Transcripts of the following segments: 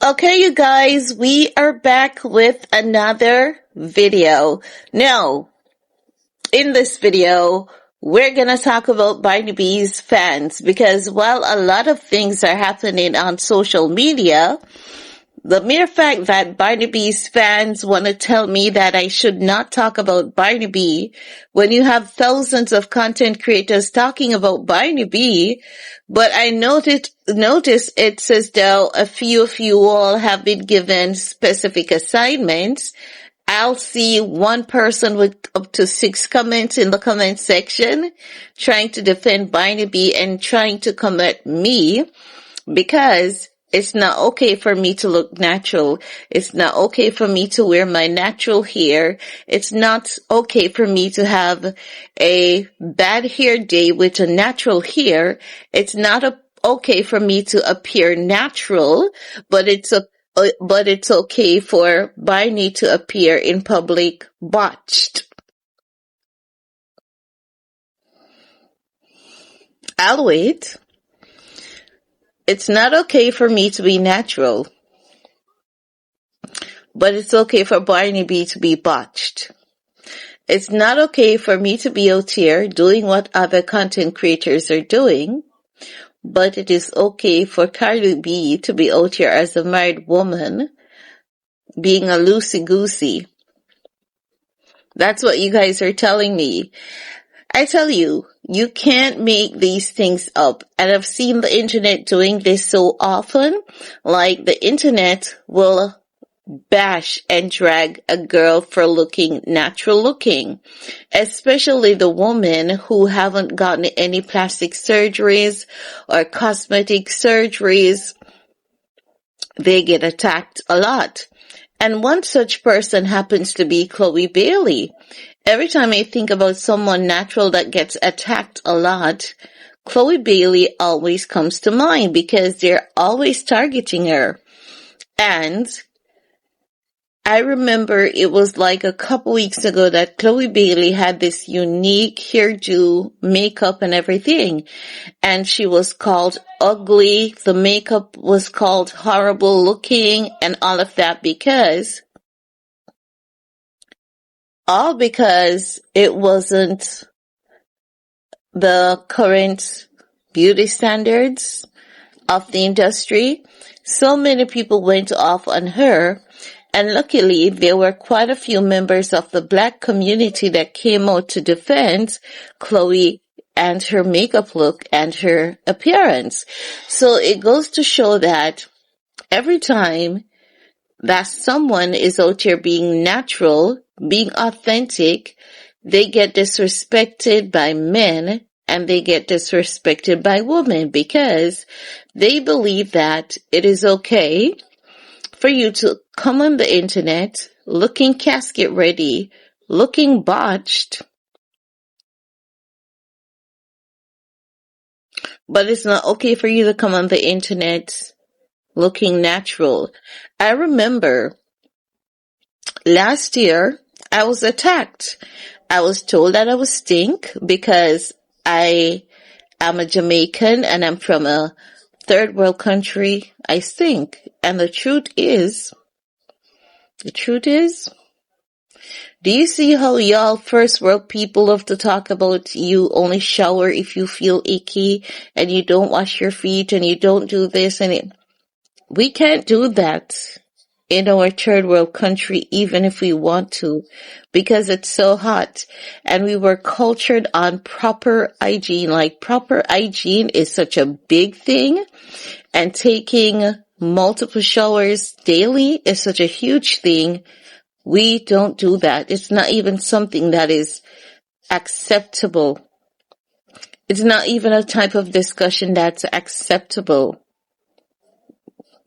Okay, you guys, we are back with another video. Now, in this video, we're gonna talk about CardiB's fans because while a lot of things are happening on social media, the mere fact that CardiB's fans want to tell me that I should not talk about CardiB when you have thousands of content creators talking about CardiB, but I notice it's as though a few of you all have been given specific assignments. I'll see one person with up to 6 comments in the comment section trying to defend CardiB and trying to come at me because it's not okay for me to look natural. It's not okay for me to wear my natural hair. It's not okay for me to have a bad hair day with a natural hair. It's not okay for me to appear natural, but it's okay for Barney to appear in public botched. I'll wait. It's not okay for me to be natural, but it's okay for CardiB to be botched. It's not okay for me to be out here doing what other content creators are doing, but it is okay for CardiB to be out here as a married woman being a loosey-goosey. That's what you guys are telling me. I tell you, you can't make these things up. And I've seen the internet doing this so often. Like the internet will bash and drag a girl for looking natural looking, especially the women who haven't gotten any plastic surgeries or cosmetic surgeries. They get attacked a lot. And one such person happens to be Chloe Bailey. Every time I think about someone natural that gets attacked a lot, Chloe Bailey always comes to mind because they're always targeting her. And I remember it was like a couple weeks ago that Chloe Bailey had this unique hairdo, makeup and everything. And she was called ugly. The makeup was called horrible looking and all of that because it wasn't the current beauty standards of the industry. So many people went off on her, and luckily there were quite a few members of the Black community that came out to defend Chloe and her makeup look and her appearance. So it goes to show that every time that someone is out here being natural, being authentic, they get disrespected by men and they get disrespected by women because they believe that it is okay for you to come on the internet looking casket ready, looking botched, but it's not okay for you to come on the internet looking natural. I remember last year I was attacked. I was told that I was stink because I am a Jamaican and I'm from a third world country. I stink. And the truth is, do you see how y'all first world people love to talk about you only shower if you feel icky and you don't wash your feet and you don't do this and it? We can't do that in our third world country even if we want to because it's so hot and we were cultured on proper hygiene. Like proper hygiene is such a big thing and taking multiple showers daily is such a huge thing. We don't do that. It's not even something that is acceptable. It's not even a type of discussion that's acceptable.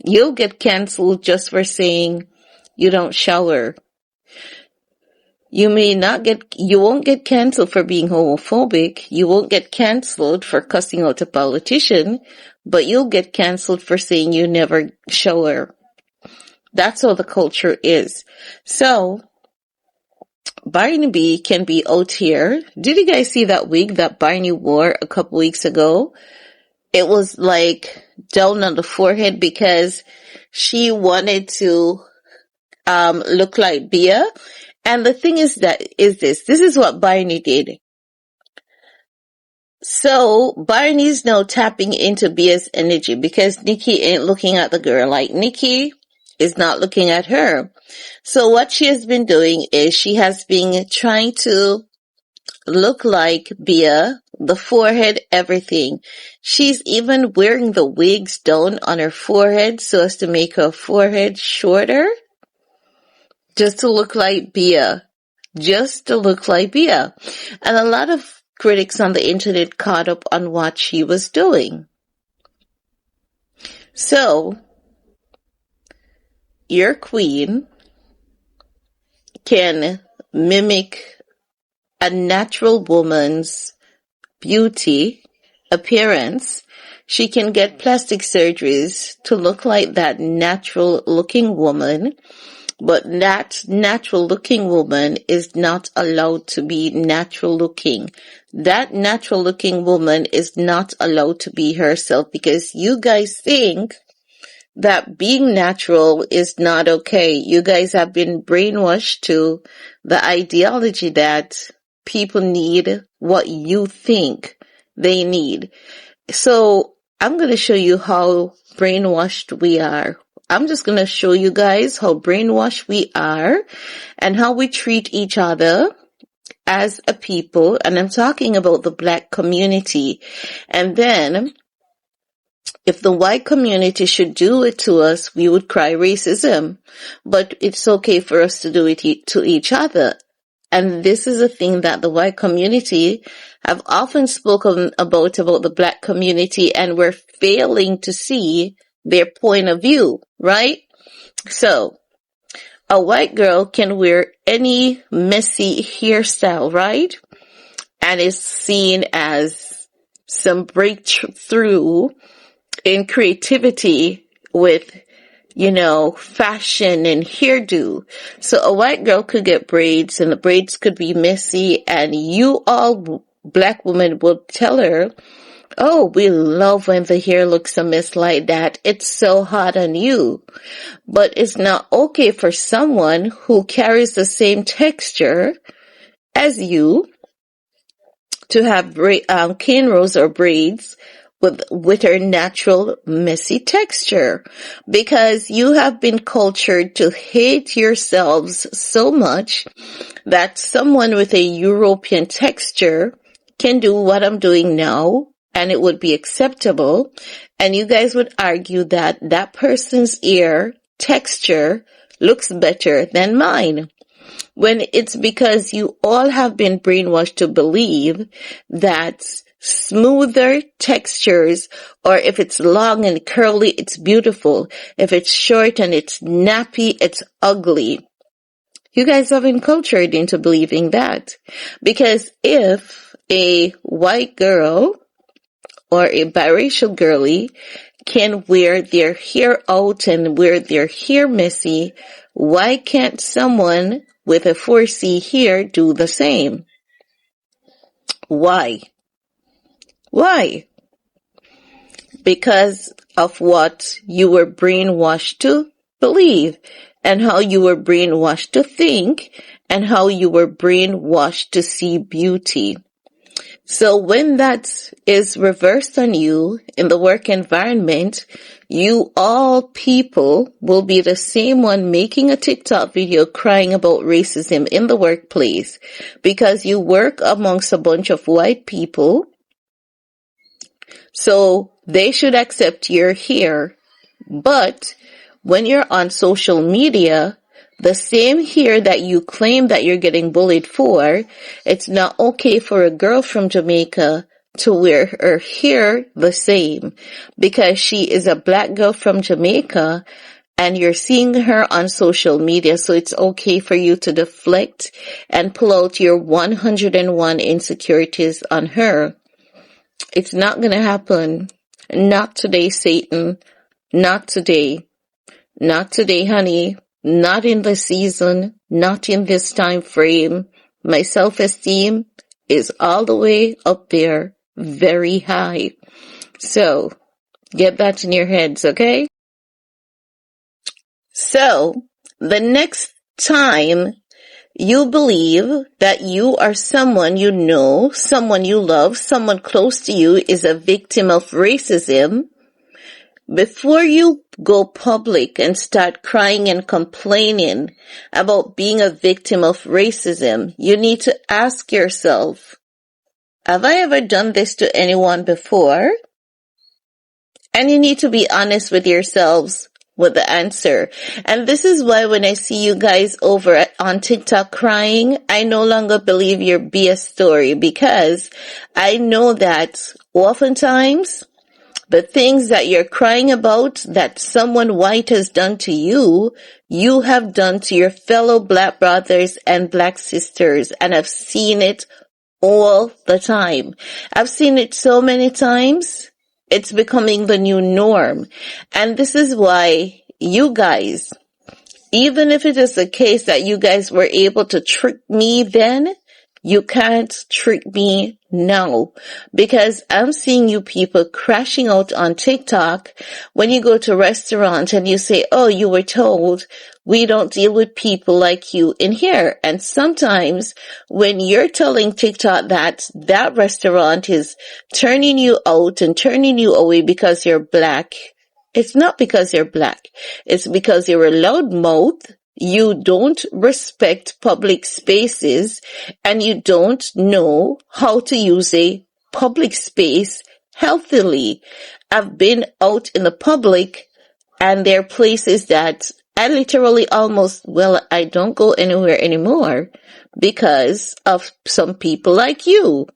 You'll get canceled just for saying you don't shower. You won't get canceled for being homophobic. You won't get canceled for cussing out a politician, but you'll get canceled for saying you never shower. That's how the culture is. So, Barnaby can be out here. Did you guys see that wig that Barney wore a couple weeks ago? it was like down on the forehead because she wanted to look like Bia. And the thing is this is what Barney did. So Barney's now tapping into Bia's energy because Nikki ain't looking at the girl. Like, Nikki is not looking at her. So what she has been doing is she has been trying to look like Bia, the forehead, everything. She's even wearing the wigs down on her forehead so as to make her forehead shorter, just to look like Bia. Just to look like Bia. And a lot of critics on the internet caught up on what she was doing. So, your queen can mimic a natural woman's beauty, appearance. She can get plastic surgeries to look like that natural looking woman. But that natural looking woman is not allowed to be natural looking. That natural looking woman is not allowed to be herself because you guys think that being natural is not okay. You guys have been brainwashed to the ideology that people need what you think they need. So I'm going to show you how brainwashed we are. I'm just going to show you guys how brainwashed we are and how we treat each other as a people. And I'm talking about the Black community. And then if the white community should do it to us, we would cry racism. But it's okay for us to do it to each other. And this is a thing that the white community have often spoken about the Black community, and we're failing to see their point of view, right? So, a white girl can wear any messy hairstyle, right? And is seen as some breakthrough in creativity with, fashion and hairdo. So a white girl could get braids and the braids could be messy, and you all Black women will tell her, oh, we love when the hair looks a mess like that. It's so hot on you. But it's not okay for someone who carries the same texture as you to have cane rows or braids with her natural messy texture, because you have been cultured to hate yourselves so much that someone with a European texture can do what I'm doing now and it would be acceptable, and you guys would argue that that person's ear texture looks better than mine, when it's because you all have been brainwashed to believe that smoother textures, or if it's long and curly, it's beautiful. If it's short and it's nappy, it's ugly. You guys have been cultured into believing that. Because if a white girl or a biracial girly can wear their hair out and wear their hair messy, why can't someone with a 4C hair do the same? Why? Why? Because of what you were brainwashed to believe, and how you were brainwashed to think, and how you were brainwashed to see beauty. So when that is reversed on you in the work environment, you all people will be the same one making a TikTok video crying about racism in the workplace, because you work amongst a bunch of white people. So they should accept your hair. But when you're on social media, the same hair that you claim that you're getting bullied for, it's not okay for a girl from Jamaica to wear her hair the same, because she is a Black girl from Jamaica and you're seeing her on social media. So it's okay for you to deflect and pull out your 101 insecurities on her. It's not going to happen. Not today, Satan. Not today. Not today, honey. Not in this season. Not in this time frame. My self-esteem is all the way up there, very high. So, get that in your heads, okay? So, the next time you believe that you or someone you know, someone you love, someone close to you is a victim of racism, before you go public and start crying and complaining about being a victim of racism, you need to ask yourself, have I ever done this to anyone before? And you need to be honest with yourselves with the answer. And this is why when I see you guys over on TikTok crying, I no longer believe your BS story, because I know that oftentimes the things that you're crying about that someone white has done to you, you have done to your fellow black brothers and black sisters. And I've seen it all the time. I've seen it so many times. It's becoming the new norm. And this is why you guys, even if it is the case that you guys were able to trick me then, you can't trick me now, because I'm seeing you people crashing out on TikTok when you go to a restaurant and you say, oh, you were told we don't deal with people like you in here. And sometimes when you're telling TikTok that that restaurant is turning you out and turning you away because you're black, it's not because you're black. It's because you're a loudmouth. You don't respect public spaces, and you don't know how to use a public space healthily. I've been out in the public, and there are places that I literally I don't go anywhere anymore because of some people like you.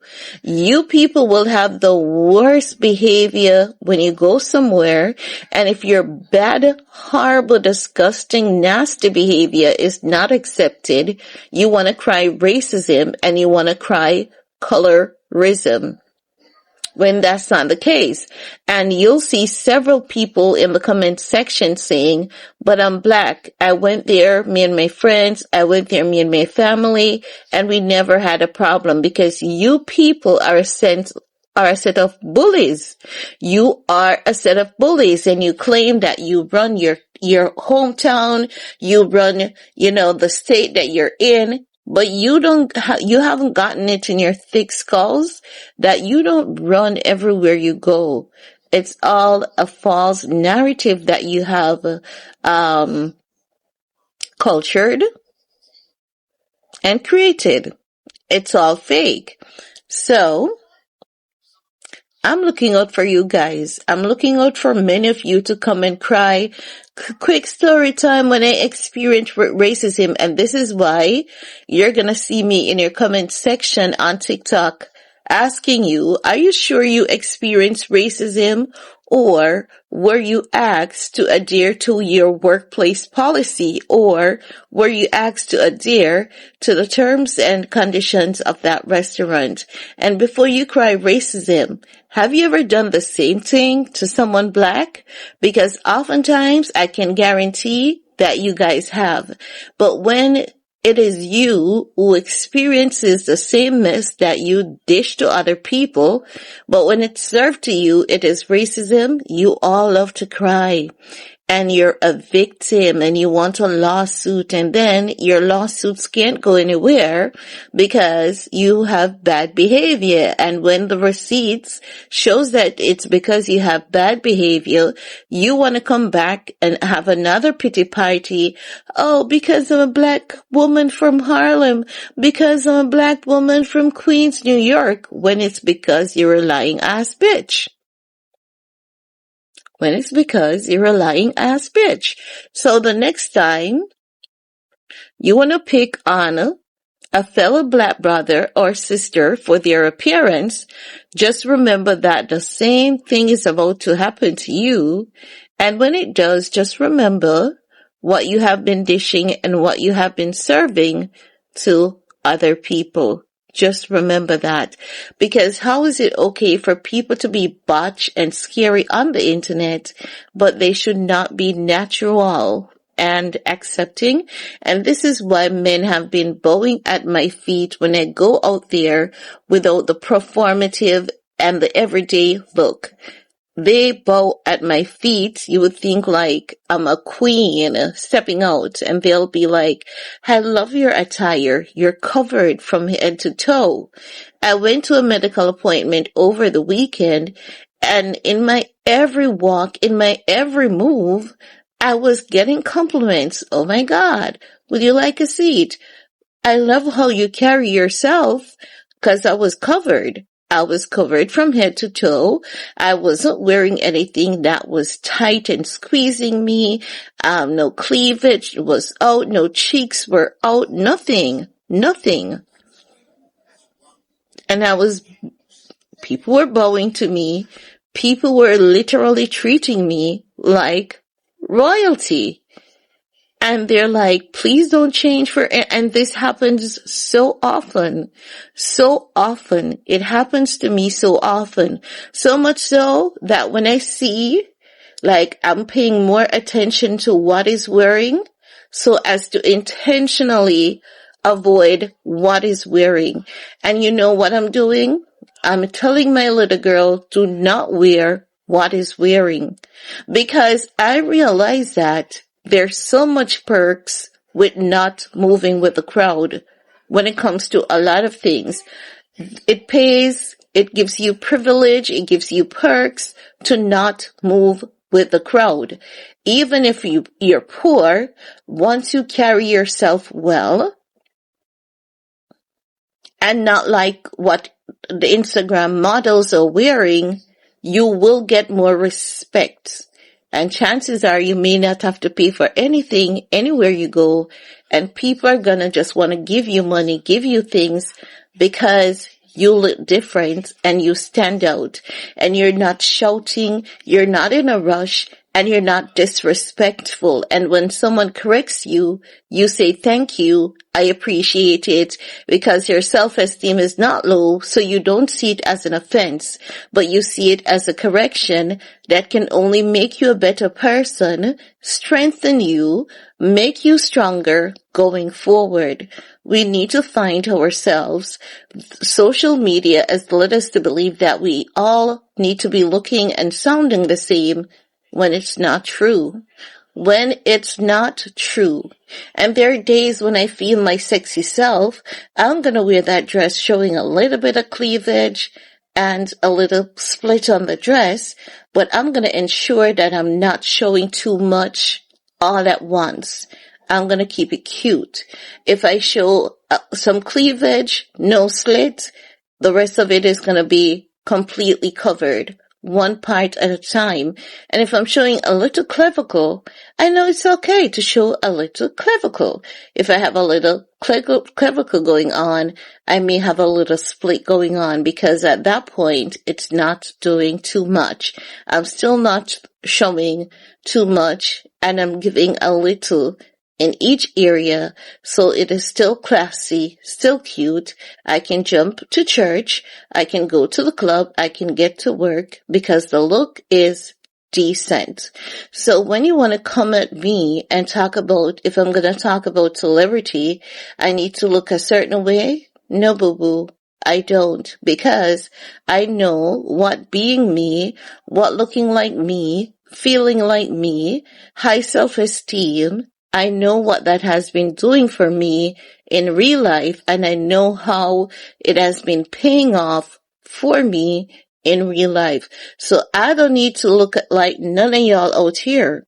You people will have the worst behavior when you go somewhere, and if your bad, horrible, disgusting, nasty behavior is not accepted, you want to cry racism and you want to cry colorism, when that's not the case. And you'll see several people in the comment section saying, but I'm black. I went there, me and my friends, I went there, me and my family, and we never had a problem, because you people are a set of bullies. You are a set of bullies, and you claim that you run your hometown, you run, the state that you're in. But you haven't gotten it in your thick skulls that you don't run everywhere you go. It's all a false narrative that you have cultured and created. It's all fake. So I'm looking out for you guys. I'm looking out for many of you to come and cry. Quick story time when I experienced racism. And this is why you're going to see me in your comment section on TikTok asking you, are you sure you experienced racism, or were you asked to adhere to your workplace policy, or were you asked to adhere to the terms and conditions of that restaurant? And before you cry racism, have you ever done the same thing to someone black? Because oftentimes I can guarantee that you guys have. But when it is you who experiences the same mess that you dish to other people, but when it's served to you, it is racism, you all love to cry. And you're a victim and you want a lawsuit, and then your lawsuits can't go anywhere because you have bad behavior. And when the receipts shows that it's because you have bad behavior, you want to come back and have another pity party. Oh, because I'm a black woman from Harlem, because I'm a black woman from Queens, New York, when it's because you're a lying ass bitch. When it's because you're a lying ass bitch. So the next time you want to pick on a fellow black brother or sister for their appearance, just remember that the same thing is about to happen to you. And when it does, just remember what you have been dishing and what you have been serving to other people. Just remember that, because how is it okay for people to be botched and scary on the internet, but they should not be natural and accepting? And this is why men have been bowing at my feet when I go out there without the performative and the everyday look. they bow at my feet. You would think like I'm a queen stepping out, and they'll be like, I love your attire. You're covered from head to toe. I went to a medical appointment over the weekend, and in my every walk, in my every move, I was getting compliments. Oh my God, would you like a seat? I love how you carry yourself, because I was covered. I was covered from head to toe. I wasn't wearing anything that was tight and squeezing me. No cleavage was out. No cheeks were out. Nothing. Nothing. And people were bowing to me. People were literally treating me like royalty. And they're like, please don't change and this happens so often. So often. It happens to me so often. So much so that when I see, like, I'm paying more attention to what is wearing, so as to intentionally avoid what is wearing. And you know what I'm doing? I'm telling my little girl, do not wear what is wearing. Because I realize that there's so much perks with not moving with the crowd when it comes to a lot of things. It pays, it gives you privilege, it gives you perks to not move with the crowd. Even if you're poor, once you carry yourself well and not like what the Instagram models are wearing, you will get more respect. And chances are you may not have to pay for anything anywhere you go, and people are gonna just want to give you money, give you things, because you look different and you stand out, and you're not shouting, you're not in a rush, and you're not disrespectful. And when someone corrects you, you say thank you, I appreciate it, because your self-esteem is not low, so you don't see it as an offense, but you see it as a correction that can only make you a better person, strengthen you, make you stronger going forward. We need to find ourselves. Social media has led us to believe that we all need to be looking and sounding the same, when it's not true. When it's not true. And there are days when I feel my sexy self, I'm gonna wear that dress showing a little bit of cleavage and a little split on the dress, but I'm gonna ensure that I'm not showing too much all at once. I'm gonna keep it cute. If I show some cleavage, no slit, the rest of it is gonna be completely covered, one part at a time. And if I'm showing a little clavicle, I know it's okay to show a little clavicle. If I have a little clavicle going on, I may have a little split going on, because at that point, it's not doing too much. I'm still not showing too much, and I'm giving a little in each area, so it is still classy, still cute. I can jump to church, I can go to the club, I can get to work, because the look is decent. So when you want to come at me and talk about, if I'm going to talk about celebrity, I need to look a certain way? No, boo-boo. I don't, because I know what being me, what looking like me, feeling like me, high self-esteem, I know what that has been doing for me in real life, and I know how it has been paying off for me in real life. So I don't need to look like none of y'all out here.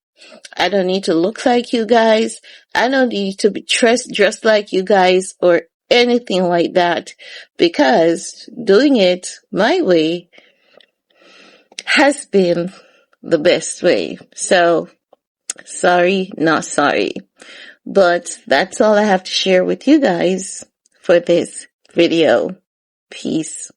I don't need to look like you guys. I don't need to be dressed like you guys or anything like that, because doing it my way has been the best way. So, sorry, not sorry. But that's all I have to share with you guys for this video. Peace.